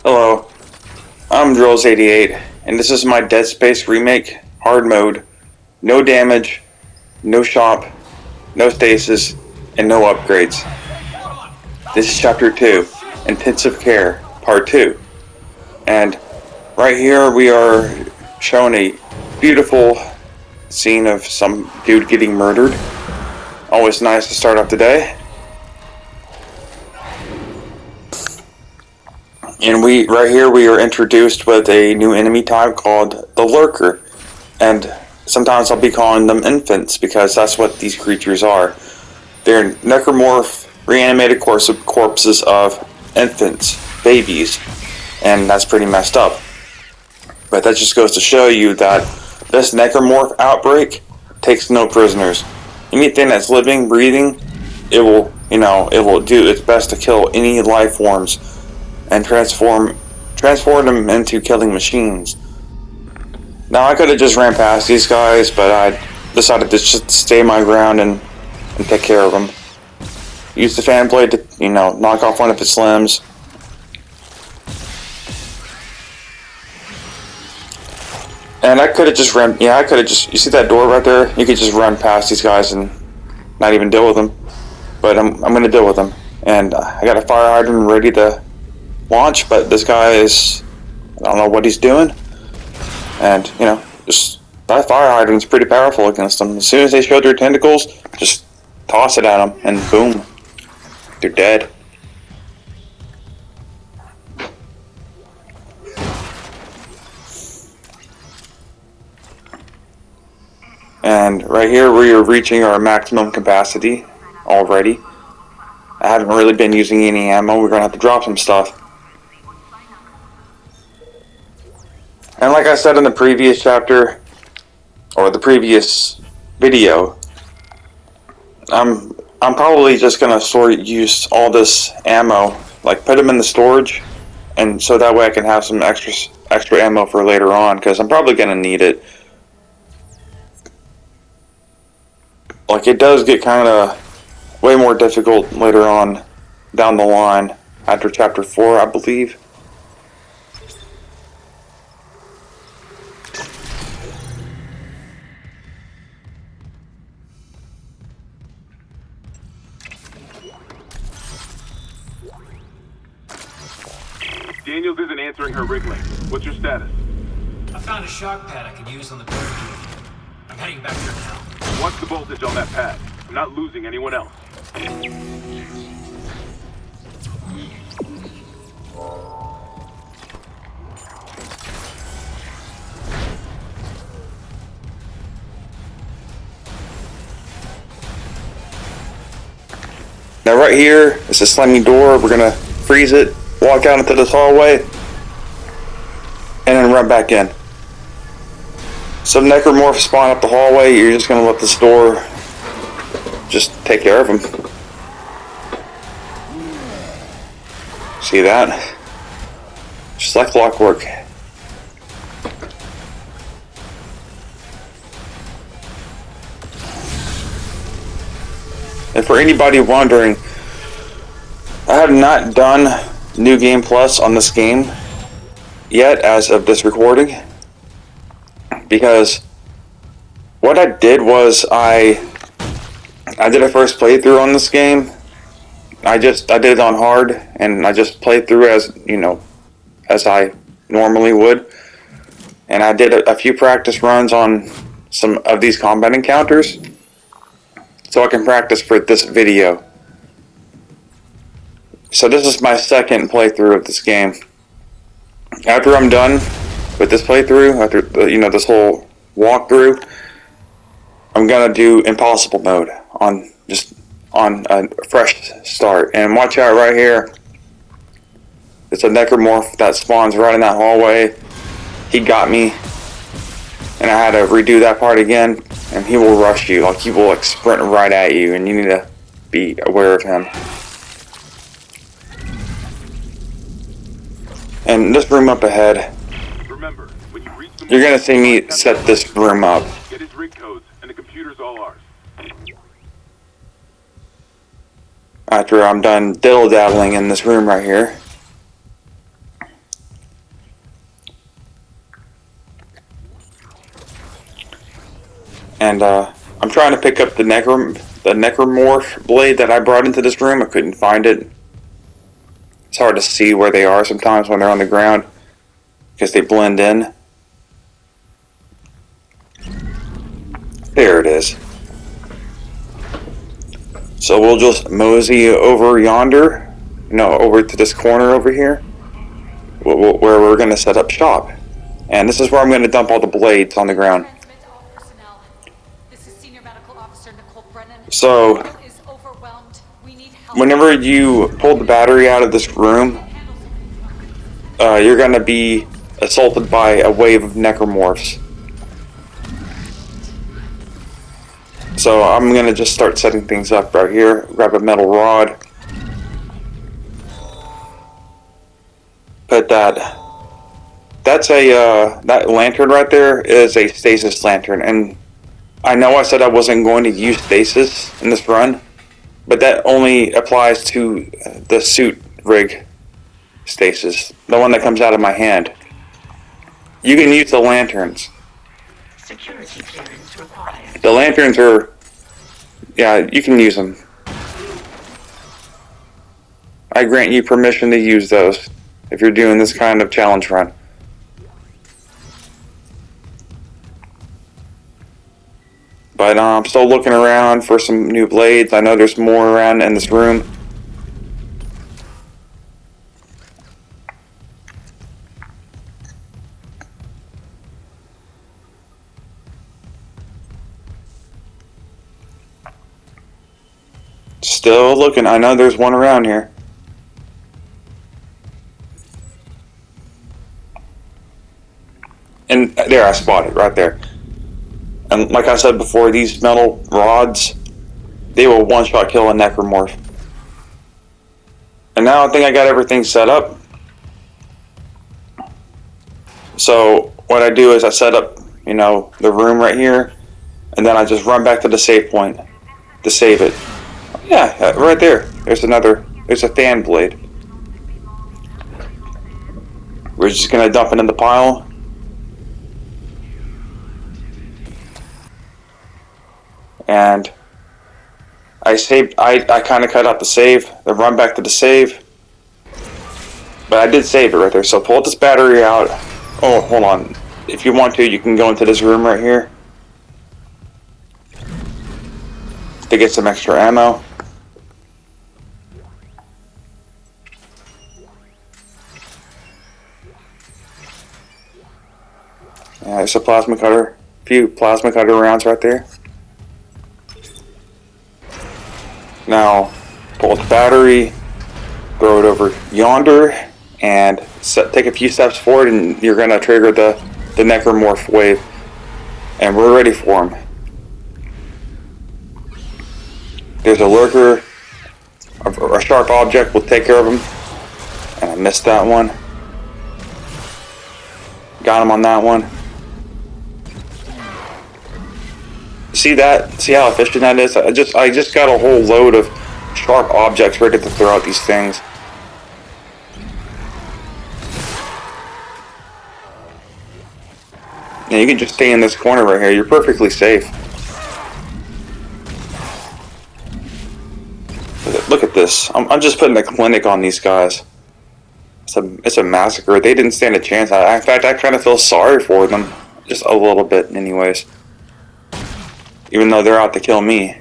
Hello, I'm Drills88, and this is my Dead Space Remake hard mode. No damage, no shop, no stasis, and no upgrades. This is Chapter 2, Intensive Care, Part 2. And right here we are showing a beautiful scene of some dude getting murdered. Always nice to start off the day. And right here we are introduced with a new enemy type called the Lurker. And sometimes I'll be calling them infants because that's what these creatures are. They're necromorph, reanimated corpses of infants, babies, and that's pretty messed up. But that just goes to show you that this necromorph outbreak takes no prisoners. Anything that's living, breathing, it will do its best to kill any life forms and transform them into killing machines. Now I could have just ran past these guys, but I decided to just stay my ground and take care of them. Use the fan blade to, knock off one of its limbs. And I could have just ran, you see that door right there? You could just run past these guys and not even deal with them. But I'm going to deal with them. And I got a fire hydrant ready to launch, but this guy is, I don't know what he's doing. And, just that fire hydrant's pretty powerful against them. As soon as they show their tentacles, just toss it at them, and boom, they're dead. And right here, we are reaching our maximum capacity already. I haven't really been using any ammo. We're going to have to drop some stuff. And like I said in the previous chapter, or the previous video, I'm probably just gonna use all this ammo, like put them in the storage, and so that way I can have some extra ammo for later on, because I'm probably gonna need it. Like, it does get kind of way more difficult later on down the line after chapter 4, I believe. Daniels isn't answering her rig link. What's your status? I found a shock pad I can use on the barricade. I'm heading back there now. What's the voltage on that pad? I'm not losing anyone else. Now right here is a sliding door. We're gonna freeze it, walk out into this hallway, and then run back in. Some necromorphs spawn up the hallway. You're just gonna let this door just take care of them. See that? Just like clockwork. And for anybody wondering, I have not done New Game Plus on this game yet as of this recording, because what I did was I did a first playthrough on this game. I did it on hard, and I just played through as I normally would, and I did a few practice runs on some of these combat encounters so I can practice for this video. So this is my second playthrough of this game. After I'm done with this playthrough, after this whole walkthrough, I'm gonna do impossible mode on a fresh start. And watch out right here. It's a necromorph that spawns right in that hallway. He got me, and I had to redo that part again. And he will rush you, he will sprint right at you, and you need to be aware of him. And this room up ahead, Remember, when you reach the you're gonna see me set this room up. Get his rig codes, and the computer's all ours. After I'm done diddle-dabbling in this room right here. And I'm trying to pick up the necromorph blade that I brought into this room. I couldn't find it. It's hard to see where they are sometimes when they're on the ground because they blend in. There it is. So we'll just mosey over yonder, over to this corner over here, where we're going to set up shop. And this is where I'm going to dump all the blades on the ground. Transmit to all personnel. This is Senior Medical Officer Nicole Brennan. So, Hospital is overwhelmed. We need help. whenever you pull the battery out of this room, you're going to be assaulted by a wave of necromorphs. So I'm going to just start setting things up right here. Grab a metal rod. Put that. That's that lantern right there is a stasis lantern. And I know I said I wasn't going to use stasis in this run, but that only applies to the suit rig stasis. The one that comes out of my hand. You can use the lanterns. Security clearance required. The lanterns are, yeah, you can use them. I grant you permission to use those if you're doing this kind of challenge run. But I'm still looking around for some new blades. I know there's more around in this room. Still looking. I know there's one around here. And there, I spotted it right there. And like I said before, these metal rods, they will one-shot kill a necromorph. And now I think I got everything set up. So what I do is I set up, the room right here, and then I just run back to the save point to save it. Yeah, right there. There's a fan blade. We're just gonna dump it in the pile. And I kind of cut out the save, then run back to the save. But I did save it right there. So pull this battery out. Oh, hold on. If you want to, you can go into this room right here to get some extra ammo. Yeah, there's a plasma cutter. A few plasma cutter rounds right there. Now, pull out the battery, throw it over yonder, and take a few steps forward, and you're going to trigger the necromorph wave. And we're ready for him. There's a lurker. A sharp object will take care of him. And I missed that one. Got him on that one. See that? See how efficient that is? I just got a whole load of sharp objects ready to throw out these things. Yeah, you can just stay in this corner right here. You're perfectly safe. Look at this. I'm just putting a clinic on these guys. It's a massacre. They didn't stand a chance. In fact, I kind of feel sorry for them. Just a little bit, anyways. Even though they're out to kill me.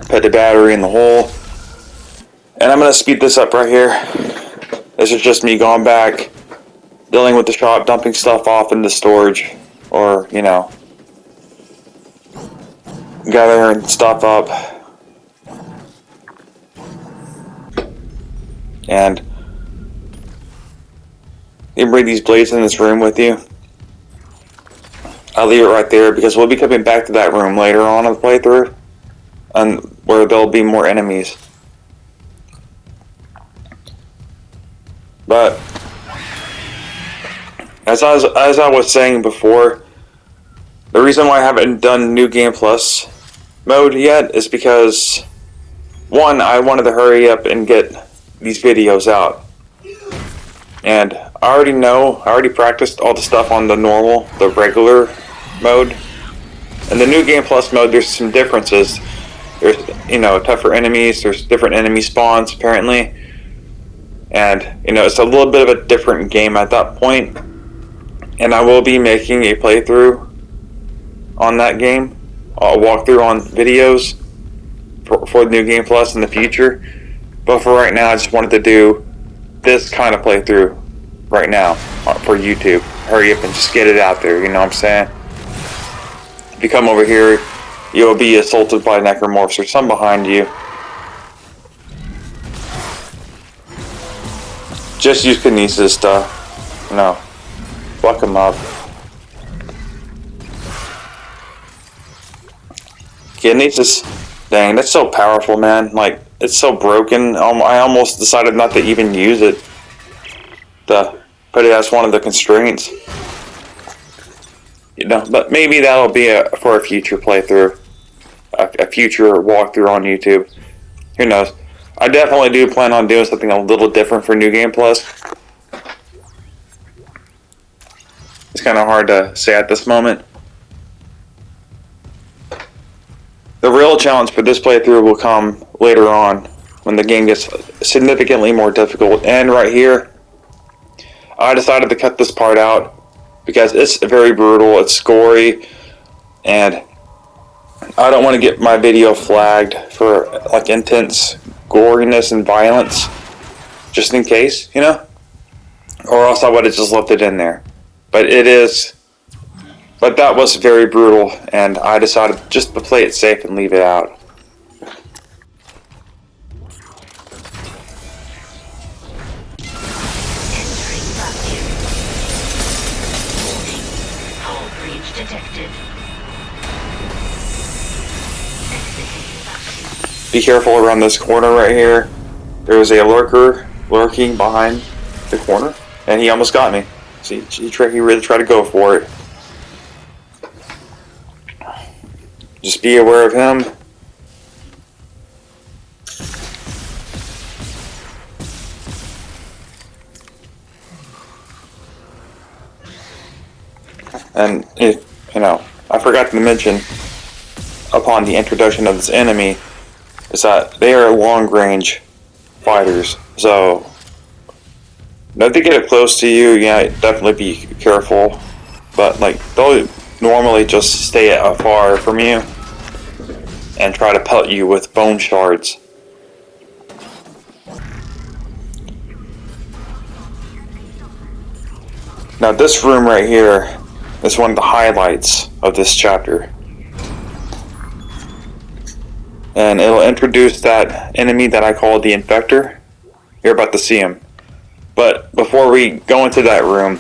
Put the battery in the hole. And I'm going to speed this up right here. This is just me going back, dealing with the shop, dumping stuff off into storage. Or, gathering stuff up. And you can bring these blades in this room with you. I'll leave it right there because we'll be coming back to that room later on in the playthrough, and where there'll be more enemies. But as I was saying before, the reason why I haven't done New Game Plus mode yet is because one, I wanted to hurry up and get these videos out. And I already practiced all the stuff on the regular mode. In the New Game Plus mode, there's some differences. There's, tougher enemies, there's different enemy spawns, apparently. And, it's a little bit of a different game at that point. And I will be making a playthrough on that game. A walkthrough on videos for the New Game Plus in the future. But for right now, I just wanted to do this kind of playthrough right now for YouTube. Hurry up and just get it out there, you know what I'm saying? If you come over here, you'll be assaulted by necromorphs. There's some behind you. Just use kinesis stuff. No. Fuck them up. Kinesis, dang, that's so powerful, man. Like, it's so broken. I almost decided not to even use it. To put it as one of the constraints. But maybe that'll be for a future playthrough. A future walkthrough on YouTube. Who knows? I definitely do plan on doing something a little different for New Game Plus. It's kind of hard to say at this moment. The real challenge for this playthrough will come later on, when the game gets significantly more difficult. And right here, I decided to cut this part out because it's very brutal, it's gory, and I don't want to get my video flagged for like intense goriness and violence, just in case, or else I would have just left it in there. But that was very brutal, and I decided just to play it safe and leave it out. Be careful around this corner right here. There's a lurker lurking behind the corner, and he almost got me. See, he really tried to go for it. Just be aware of him. And I forgot to mention upon the introduction of this enemy is that they are long-range fighters. So, if they get up close to you, definitely be careful. But they'll normally just stay afar from you and try to pelt you with bone shards. Now this room right here is one of the highlights of this chapter. And it'll introduce that enemy that I call the Infector. You're about to see him. But before we go into that room,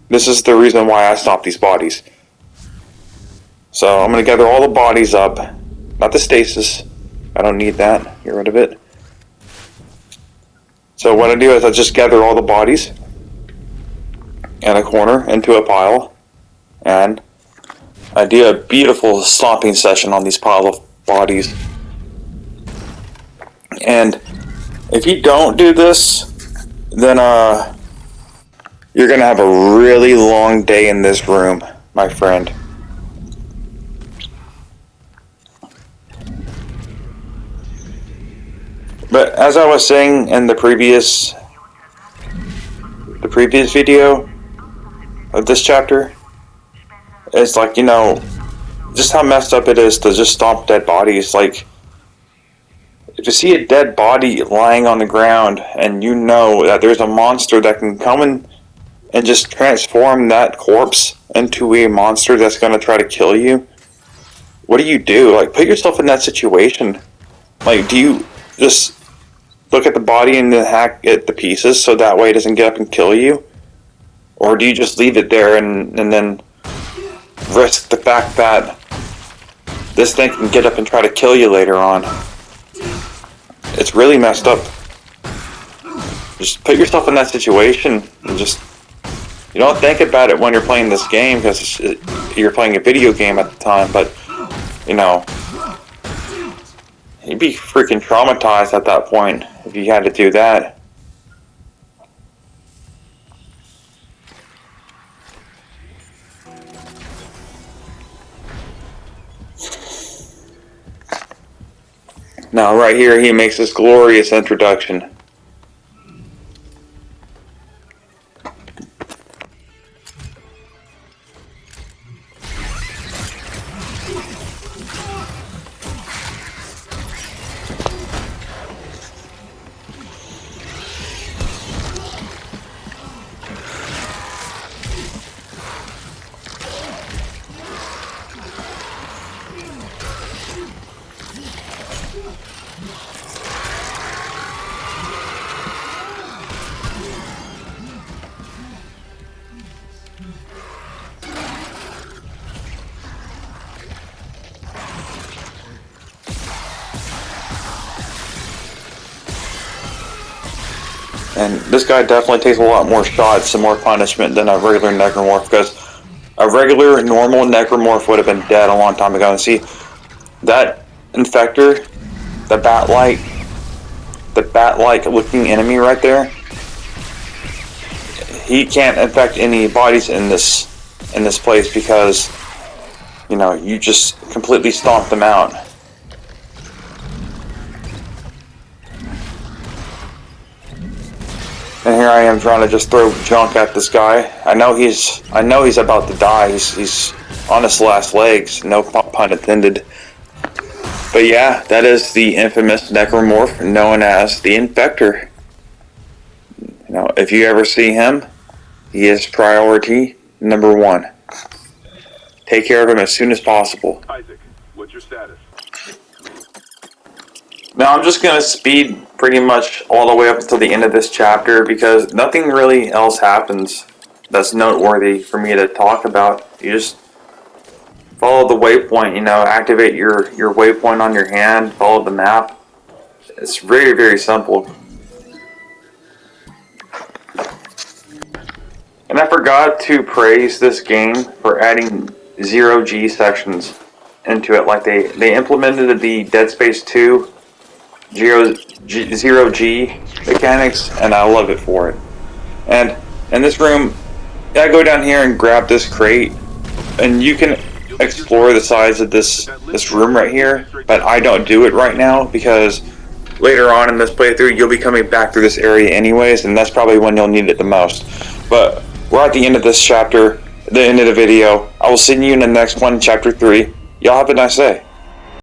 this is the reason why I stopped these bodies. So I'm going to gather all the bodies up. Not the stasis. I don't need that. Get rid of it. So what I do is I just gather all the bodies in a corner into a pile. And I do a beautiful stomping session on these pile of bodies. And if you don't do this, then you're gonna have a really long day in this room, my friend. But as I was saying in the previous video of this chapter, it's like, just how messed up it is to just stomp dead bodies. Like, if you see a dead body lying on the ground and you know that there's a monster that can come in and just transform that corpse into a monster that's going to try to kill you, what do? Like, put yourself in that situation. Like, do you just look at the body and then hack it to pieces so that way it doesn't get up and kill you? Or do you just leave it there and then risk the fact that this thing can get up and try to kill you later on? It's really messed up. Just put yourself in that situation and just, you don't think about it when you're playing this game because you're playing a video game at the time, but You'd be freaking traumatized at that point if you had to do that. Now, right here, he makes this glorious introduction. And this guy definitely takes a lot more shots and more punishment than a regular necromorph, because a regular, normal necromorph would have been dead a long time ago. And see, that infector, the bat-like looking enemy right there, he can't infect any bodies in this place because, you know, you just completely stomped them out. And here I am trying to just throw junk at this guy. I know he's about to die. He's on his last legs, no pun intended. But yeah, that is the infamous necromorph known as the Infector. You know, if you ever see him, he is priority number 1. Take care of him as soon as possible. Isaac, what's your status? Now I'm just going to speed pretty much all the way up until the end of this chapter, because nothing really else happens that's noteworthy for me to talk about. You just follow the waypoint, you know, activate your waypoint on your hand, follow the map. It's very, very simple. And I forgot to praise this game for adding 0G sections into it. Like they implemented the Dead Space 2 0G mechanics, and I love it for it. And in this room, I go down here and grab this crate, and you can explore the size of this room right here, but I don't do it right now because later on in this playthrough you'll be coming back through this area anyways, and that's probably when you'll need it the most. But we're at the end of this chapter, the end of the video. I will see you in the next one, chapter 3. Y'all have a nice day.